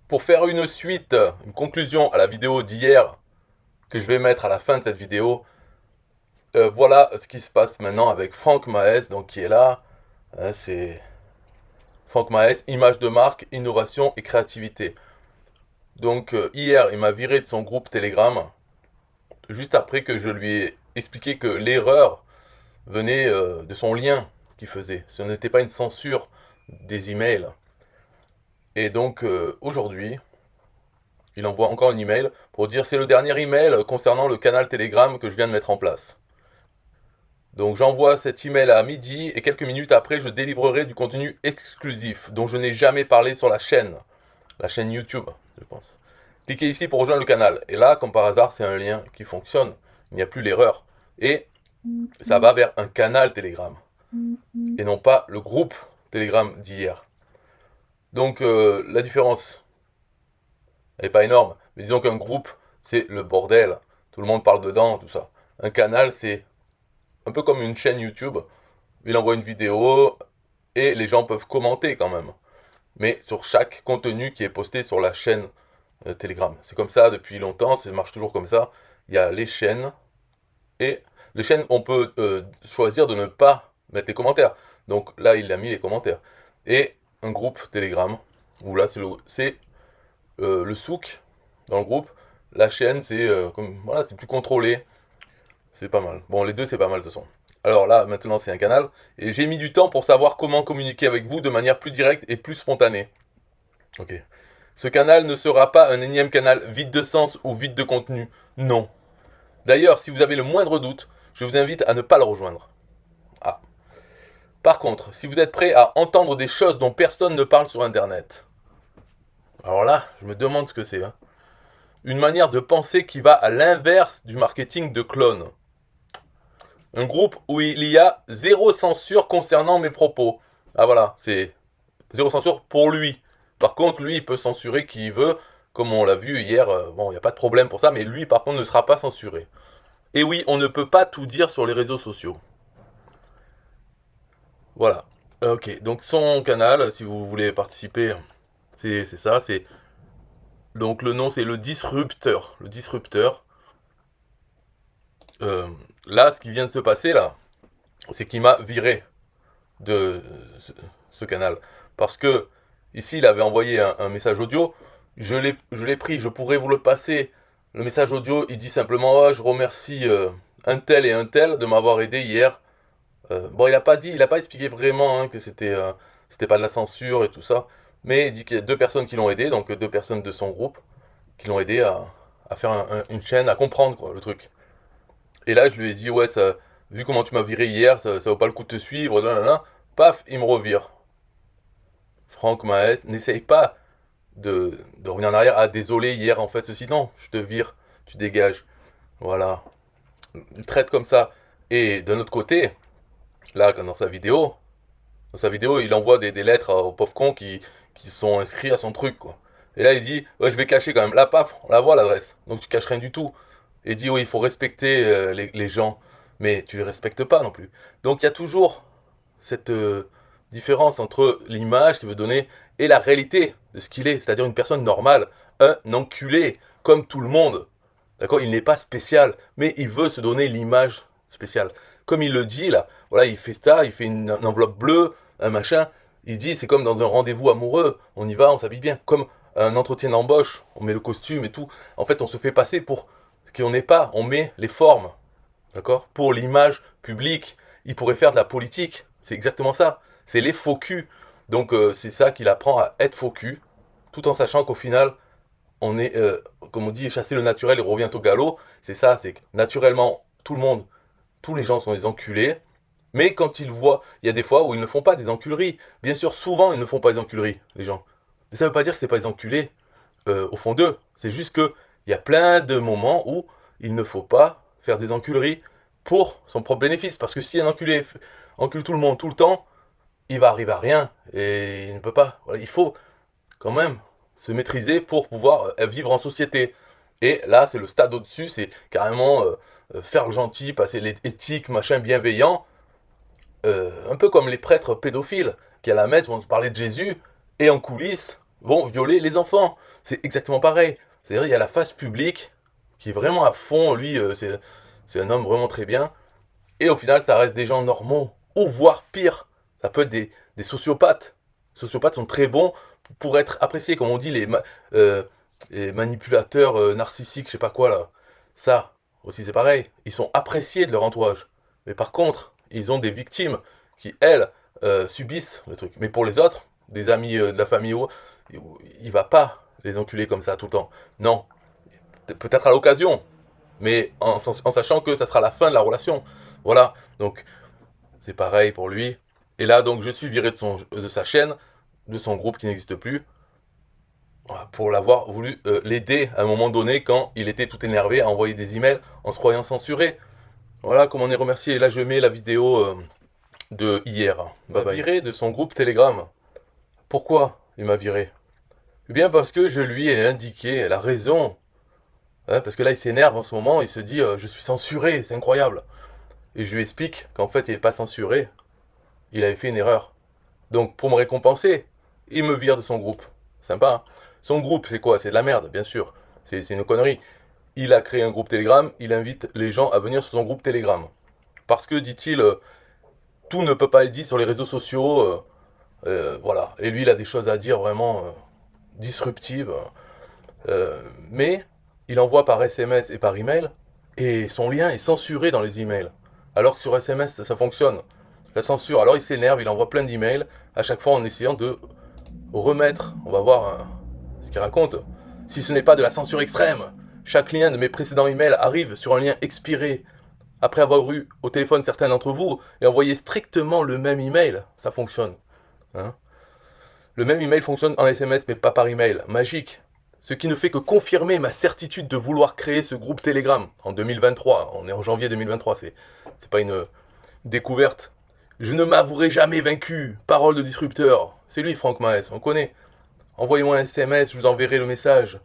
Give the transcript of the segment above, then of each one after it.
Pour faire une suite, une conclusion à la vidéo d'hier que je vais mettre à la fin de cette vidéo, voilà ce qui se passe maintenant avec Franck Maes, donc qui est là. C'est Franck Maes, image de marque, innovation et créativité. Donc hier, il m'a viré de son groupe Telegram, juste après que je lui ai expliqué que l'erreur venait de son lien qu'il faisait. Ce n'était pas une censure des emails. Et donc aujourd'hui, il envoie encore un email pour dire c'est le dernier email concernant le canal Telegram que je viens de mettre en place. Donc j'envoie cet email à midi et quelques minutes après je délivrerai du contenu exclusif dont je n'ai jamais parlé sur la chaîne YouTube, je pense. Cliquez ici pour rejoindre le canal. Et là, comme par hasard, c'est un lien qui fonctionne. Il n'y a plus l'erreur. Et ça va vers un canal Telegram. Et non pas le groupe Telegram d'hier. Donc la différence n'est pas énorme. Mais disons qu'un groupe, c'est le bordel. Tout le monde parle dedans, tout ça. Un canal, c'est un peu comme une chaîne YouTube. Il envoie une vidéo et les gens peuvent commenter quand même. Mais sur chaque contenu qui est posté sur la chaîne Telegram. C'est comme ça depuis longtemps, ça marche toujours comme ça. Il y a les chaînes et les chaînes, on peut choisir de ne pas mettre les commentaires. Donc là, il a mis les commentaires. Et un groupe Telegram, où là, le souk dans le groupe. La chaîne, c'est voilà, c'est plus contrôlé. C'est pas mal. Bon, les deux, c'est pas mal de toute façon. Alors là, maintenant, c'est un canal. Et j'ai mis du temps pour savoir comment communiquer avec vous de manière plus directe et plus spontanée. Ok. Ce canal ne sera pas un énième canal vide de sens ou vide de contenu. Non. D'ailleurs, si vous avez le moindre doute, je vous invite à ne pas le rejoindre. Ah. Par contre, si vous êtes prêt à entendre des choses dont personne ne parle sur Internet, alors là, je me demande ce que c'est. Hein. Une manière de penser qui va à l'inverse du marketing de clone. Un groupe où il y a zéro censure concernant mes propos. Ah voilà, c'est zéro censure pour lui. Par contre, lui, il peut censurer qui il veut, comme on l'a vu hier. Bon, il n'y a pas de problème pour ça, mais lui, par contre, ne sera pas censuré. Et oui, on ne peut pas tout dire sur les réseaux sociaux. Voilà. Ok, donc son canal, si vous voulez participer, c'est ça. C'est donc le nom, c'est le disrupteur. Le disrupteur. Euh, Là, ce qui vient de se passer là, c'est qu'il m'a viré de ce canal. Parce que ici, il avait envoyé un message audio. Je l'ai pris, je pourrais vous le passer. Le message audio, il dit simplement oh, je remercie un tel et un tel de m'avoir aidé hier. Bon, il a pas expliqué vraiment hein, que c'était pas de la censure et tout ça. Mais il dit qu'il y a deux personnes qui l'ont aidé, donc deux personnes de son groupe, qui l'ont aidé à faire une chaîne, à comprendre quoi, le truc. Et là, je lui ai dit, ouais, ça, vu comment tu m'as viré hier, ça vaut pas le coup de te suivre, là, là, là. Paf, il me revire. Franck Maes, n'essaye pas de revenir en arrière. Ah, désolé, hier, en fait, ceci, non, je te vire, tu dégages. Voilà. Il traite comme ça. Et d'un autre côté, là, dans sa vidéo, il envoie des lettres aux pauvres cons qui sont inscrits à son truc, quoi. Et là, il dit, ouais, je vais cacher quand même. Là, paf, on la voit l'adresse. Donc tu caches rien du tout. Et il dit, oui, il faut respecter les gens. Mais tu les respectes pas non plus. Donc il y a toujours cette différence entre l'image qu'il veut donner et la réalité de ce qu'il est. C'est-à-dire une personne normale, un enculé, comme tout le monde. D'accord. Il n'est pas spécial, mais il veut se donner l'image spéciale. Comme il le dit là, voilà, il fait ça, il fait une enveloppe bleue, un machin. Il dit c'est comme dans un rendez-vous amoureux. On y va, on s'habille bien. Comme un entretien d'embauche, on met le costume et tout. En fait, on se fait passer pour ce qu'on n'est pas. On met les formes, d'accord. Pour l'image publique. Il pourrait faire de la politique. C'est exactement ça. C'est les faux culs. Donc c'est ça qu'il apprend à être faux cul, tout en sachant qu'au final, on est, comme on dit, chasser le naturel et revient au galop. C'est ça, c'est que naturellement, tout le monde, tous les gens sont des enculés. Mais quand ils voient, il y a des fois où ils ne font pas des enculeries. Bien sûr, souvent, ils ne font pas des enculeries, les gens. Mais ça ne veut pas dire que c'est pas des enculés au fond d'eux. C'est juste que il y a plein de moments où il ne faut pas faire des enculeries pour son propre bénéfice. Parce que si un enculé encule tout le monde tout le temps, il va arriver à rien. Et il ne peut pas. Voilà, il faut quand même se maîtriser pour pouvoir vivre en société. Et là, c'est le stade au-dessus, c'est carrément faire le gentil, passer l'éthique, machin bienveillant, un peu comme les prêtres pédophiles qui à la messe vont parler de Jésus, et en coulisses vont violer les enfants. C'est exactement pareil. C'est-à-dire, il y a la face publique qui est vraiment à fond. Lui, c'est un homme vraiment très bien. Et au final, ça reste des gens normaux. Ou voire pire. Ça peut être des sociopathes. Les sociopathes sont très bons pour être appréciés. Comme on dit, les manipulateurs narcissiques, je sais pas quoi là. Ça aussi, c'est pareil. Ils sont appréciés de leur entourage. Mais par contre, ils ont des victimes qui, elles, subissent le truc. Mais pour les autres, des amis de la famille, il va pas les enculer comme ça tout le temps. Non. Peut-être à l'occasion, mais en sachant que ça sera la fin de la relation. Voilà. Donc, c'est pareil pour lui. Et là, donc, je suis viré de sa chaîne, de son groupe qui n'existe plus, voilà, pour l'avoir voulu l'aider à un moment donné quand il était tout énervé à envoyer des emails en se croyant censuré. Voilà comment on est remercié. Et là, je mets la vidéo de hier. Bye bye. Viré de son groupe Telegram. Pourquoi il m'a viré? Eh bien, parce que je lui ai indiqué la raison. Hein, parce que là, il s'énerve en ce moment, il se dit je suis censuré, c'est incroyable. Et je lui explique qu'en fait, il n'est pas censuré, il avait fait une erreur. Donc, pour me récompenser, il me vire de son groupe. Sympa, hein. Son groupe, c'est quoi? C'est de la merde, bien sûr. C'est une connerie. Il a créé un groupe Telegram, il invite les gens à venir sur son groupe Telegram. Parce que, dit-il, tout ne peut pas être dit sur les réseaux sociaux. Voilà. Et lui, il a des choses à dire vraiment disruptives. Mais il envoie par SMS et par email, et son lien est censuré dans les emails. Alors que sur SMS, ça fonctionne. La censure, alors il s'énerve, il envoie plein d'emails, à chaque fois en essayant de remettre, on va voir ce qu'il raconte, si ce n'est pas de la censure extrême. Chaque lien de mes précédents emails arrive sur un lien expiré. Après avoir eu au téléphone certains d'entre vous et envoyé strictement le même email, ça fonctionne. Hein, le même email fonctionne en SMS mais pas par email. Magique. Ce qui ne fait que confirmer ma certitude de vouloir créer ce groupe Telegram en 2023. On est en janvier 2023, c'est pas une découverte. Je ne m'avouerai jamais vaincu. Parole de disrupteur. C'est lui, Franck Maes, on connaît. Envoyez-moi un SMS, je vous enverrai le message.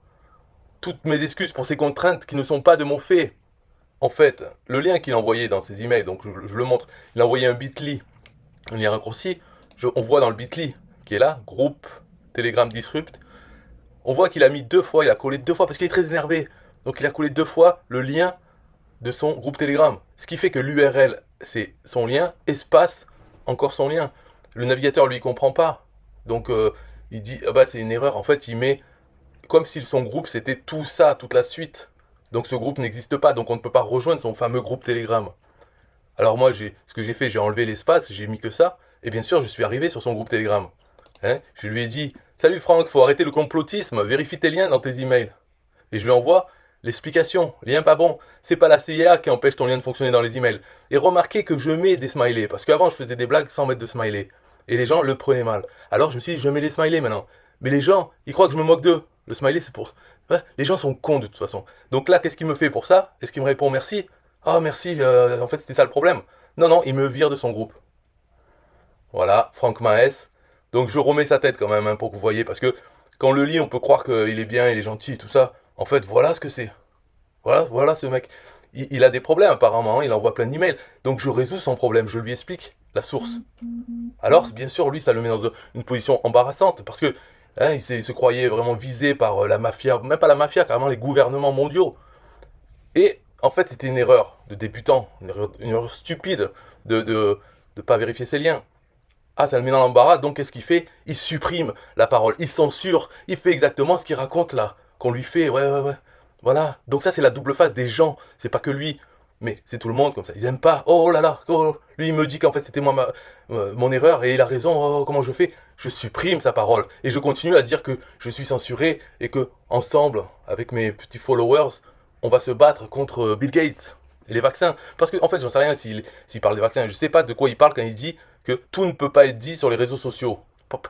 Toutes mes excuses pour ces contraintes qui ne sont pas de mon fait. En fait, le lien qu'il a envoyé dans ses emails, donc je le montre, il a envoyé un bit.ly, un lien raccourci. On voit dans le bit.ly qui est là, groupe Telegram Disrupt. On voit qu'il a mis 2 fois, il a collé 2 fois parce qu'il est très énervé. Donc il a collé 2 fois le lien de son groupe Telegram. Ce qui fait que l'URL, c'est son lien, espace, encore son lien. Le navigateur, lui, il comprend pas. Donc il dit, ah bah c'est une erreur. En fait, il met comme si son groupe, c'était tout ça, toute la suite. Donc ce groupe n'existe pas, donc on ne peut pas rejoindre son fameux groupe Telegram. Alors moi, ce que j'ai fait, j'ai enlevé l'espace, j'ai mis que ça. Et bien sûr, je suis arrivé sur son groupe Telegram. Hein, je lui ai dit, salut Franck, faut arrêter le complotisme, vérifie tes liens dans tes emails. Et je lui envoie l'explication, lien pas bon, c'est pas la CIA qui empêche ton lien de fonctionner dans les emails. Et remarquez que je mets des smileys, parce qu'avant je faisais des blagues sans mettre de smiley. Et les gens le prenaient mal. Alors je me suis dit, je mets les smileys maintenant. Mais les gens, ils croient que je me moque d'eux. Le smiley, c'est pour... Ouais, les gens sont cons de toute façon. Donc là, qu'est-ce qu'il me fait pour ça? Est-ce qu'il me répond merci? Ah merci, en fait c'était ça le problème. Non, non, il me vire de son groupe. Voilà, Franck Maes. Donc je remets sa tête quand même, hein, pour que vous voyez, parce que quand on le lit, on peut croire qu'il est bien, il est gentil, tout ça. En fait, voilà ce que c'est. Voilà ce mec. Il a des problèmes apparemment, hein, il envoie plein d'emails. Donc je résous son problème, je lui explique la source. Alors, bien sûr, lui, ça le met dans une position embarrassante, parce que hein, il se croyait vraiment visé par la mafia, même pas la mafia, carrément les gouvernements mondiaux. Et en fait, c'était une erreur de débutant, une erreur stupide de pas vérifier ses liens. Ah, ça le met dans l'embarras, donc qu'est-ce qu'il fait? Il supprime la parole, il censure, il fait exactement ce qu'il raconte là, qu'on lui fait, ouais. Voilà, donc ça c'est la double face des gens, c'est pas que lui, mais c'est tout le monde comme ça, ils aiment pas, oh là là, oh, lui il me dit qu'en fait c'était moi mon erreur et il a raison, oh, comment je fais? Je supprime sa parole et je continue à dire que je suis censuré et que ensemble, avec mes petits followers, on va se battre contre Bill Gates et les vaccins. Parce que en fait j'en sais rien s'il parle des vaccins, je sais pas de quoi il parle quand il dit que tout ne peut pas être dit sur les réseaux sociaux.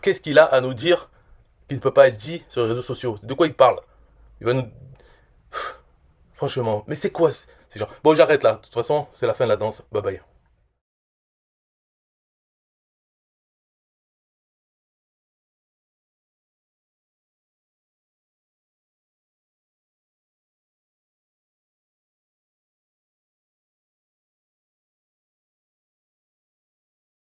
Qu'est-ce qu'il a à nous dire qui ne peut pas être dit sur les réseaux sociaux? De quoi il parle? Il va nous... Franchement, mais c'est quoi ces gens? Bon, j'arrête là. De toute façon, c'est la fin de la danse. Bye bye.